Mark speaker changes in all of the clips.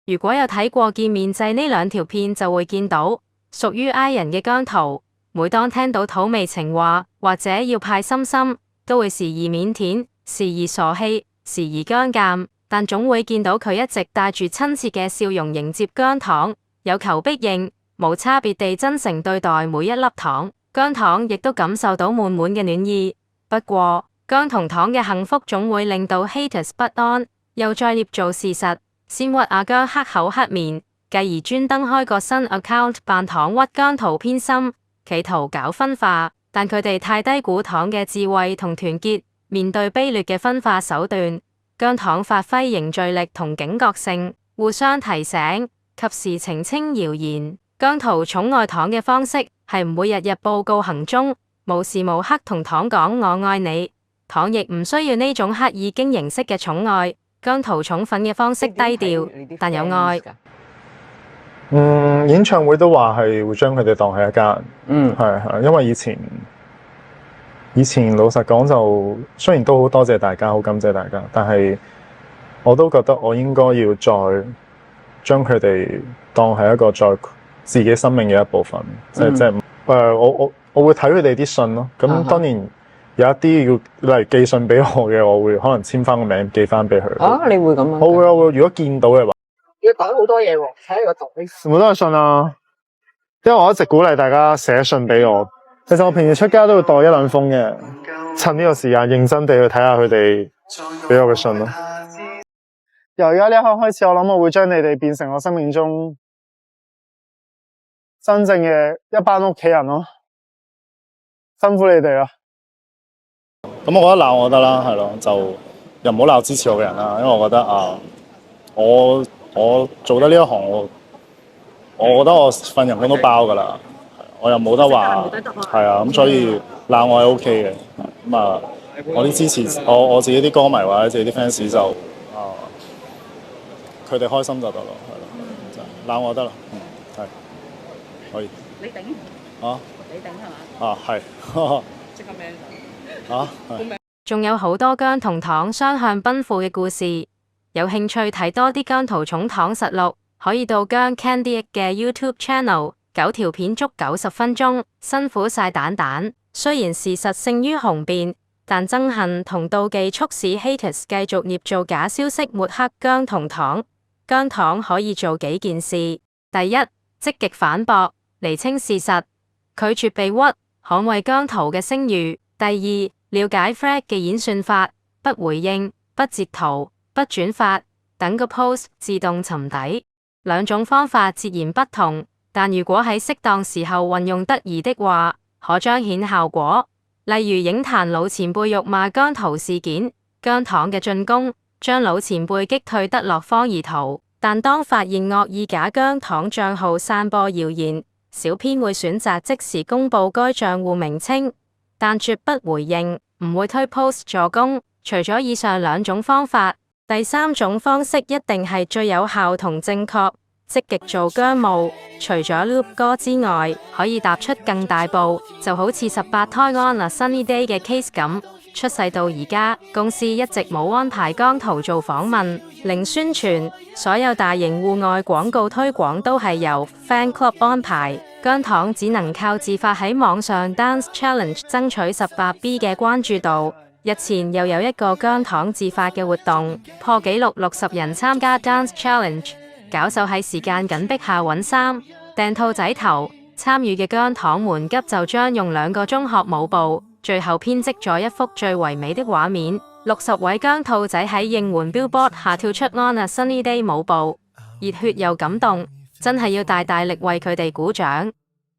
Speaker 1: 如果有睇過見面祭呢兩條片，就會見到屬於 I 人嘅姜濤，每當聽到土味情話或者要派心心，都會時而靦腆，時而傻氣，時而僵尷，但總會見到佢一直帶住親切嘅笑容迎接姜糖，有求必應，無差別地真誠對待每一粒糖。姜糖亦都感受到滿滿嘅暖意。不過姜同糖嘅幸福總會令到 haters 不安，又再捏造事實，先屈阿姜黑口黑面，繼而專登開個新 account 扮糖屈姜濤偏心，企圖搞分化。但佢哋太低估糖嘅智慧同團結，面對卑劣嘅分化手段，姜糖發揮凝聚力同警覺性，互相提醒，及時澄清謠言。姜濤寵愛糖嘅方式係唔會日日報告行蹤，無時無刻同糖講我愛你。糖亦唔需要呢種刻意經營式嘅寵愛。姜濤寵粉嘅方式低調，但有愛。
Speaker 2: 演唱會都話係會將佢哋當係一家人。係，因為以前老實講就雖然都好多謝大家，好感謝大家，但係我都覺得我應該要再將佢哋當係一個再自己生命嘅一部分。我會睇佢哋啲信咯。咁當然有一啲要例如寄信俾我嘅，我會可能簽翻個名寄翻俾佢。
Speaker 3: 你會咁啊？
Speaker 2: 我會，如果見到嘅話。
Speaker 3: 要講好多嘢喎，睇個圖。
Speaker 2: 全部都係信啊！因為我一直鼓勵大家寫信俾我。其實我平時出街都會帶一兩封嘅，趁呢個時間認真地去睇下佢哋俾我嘅信咯。由而家呢一刻開始，我諗我會將你哋變成我生命中真正嘅一班屋企人咯。辛苦你哋啦！咁我覺得鬧我得啦，係咯，就又唔好鬧支持我嘅人啦，因為我覺得我做得呢一行，我覺得我份人工都包噶啦，我又冇得話，係啊，咁所以鬧我係 OK 嘅。咁我啲支持我自己啲歌迷或者自己啲 fans 就佢哋開心就得咯，係咯，鬧我得啦，係可以。
Speaker 3: 你頂你頂係嘛？
Speaker 2: 係。
Speaker 3: 即刻咩？
Speaker 1: 仲有好多姜同糖雙向奔赴嘅故事，有興趣睇多啲姜濤寵糖實錄，可以到姜 Candy 嘅 YouTube Channel， 9條片足90分鐘，辛苦晒蛋蛋。雖然事實勝於雄辯，但憎恨同妒忌促使 haters 繼續捏造假消息抹黑姜同糖。姜糖可以做幾件事：第一，積極反駁，釐清事實，拒絕被屈，捍衛姜濤嘅聲譽；第二，了解 Fred 嘅演算法，不回應、不截圖、不轉發，等個 post 自動沉底。兩種方法截然不同，但如果喺適當時候運用得宜的話，可彰顯效果。例如影壇老前輩辱罵姜濤事件，姜糖嘅進攻將老前輩擊退得落荒而逃。但當發現惡意假姜糖賬號散播謠言，小編會選擇即時公布該賬戶名稱，但絕不回應，唔會推 post 助攻。除咗以上兩種方法，第三種方式一定係最有效同正確。積極做姜務，除咗 Loop 歌之外，可以踏出更大步，就好似18胎 On a Sunny Day 嘅 case 咁。出世到而家，公司一直冇安排姜濤做訪問，零宣傳，所有大型戶外廣告推廣都係由 Fan Club 安排。姜糖只能靠自發喺網上 Dance Challenge 爭取 18B 嘅關注度。日前又有一個姜糖自發嘅活動，破紀錄60人參加 Dance Challenge， 搞手喺時間緊迫下揾衫訂兔仔頭，參與嘅姜糖們急就將用2個鐘學舞步，最後編織咗一幅最唯美的畫面。60位姜兔仔喺應援 Billboard 下跳出 On a Sunny Day 舞步，熱血又感動，真係要大大力為佢哋鼓掌。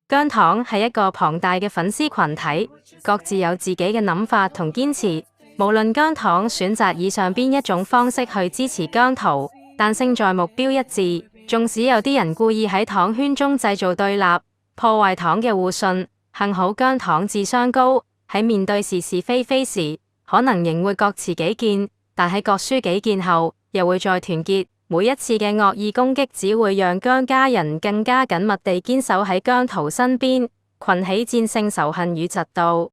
Speaker 1: 姜糖係一個龐大嘅粉絲群體，各自有自己嘅諗法同堅持。無論姜糖選擇以上邊一種方式去支持姜濤，但勝在目標一致。縱使有啲人故意喺糖圈中製造對立，破壞糖嘅互信，幸好姜糖智商高，喺面對是是非非時，可能仍會各持己見，但喺各抒己見後，又會再團結。每一次嘅惡意攻擊，只會讓姜家人更加緊密地堅守喺姜濤身邊，群起戰勝仇恨與嫉妒。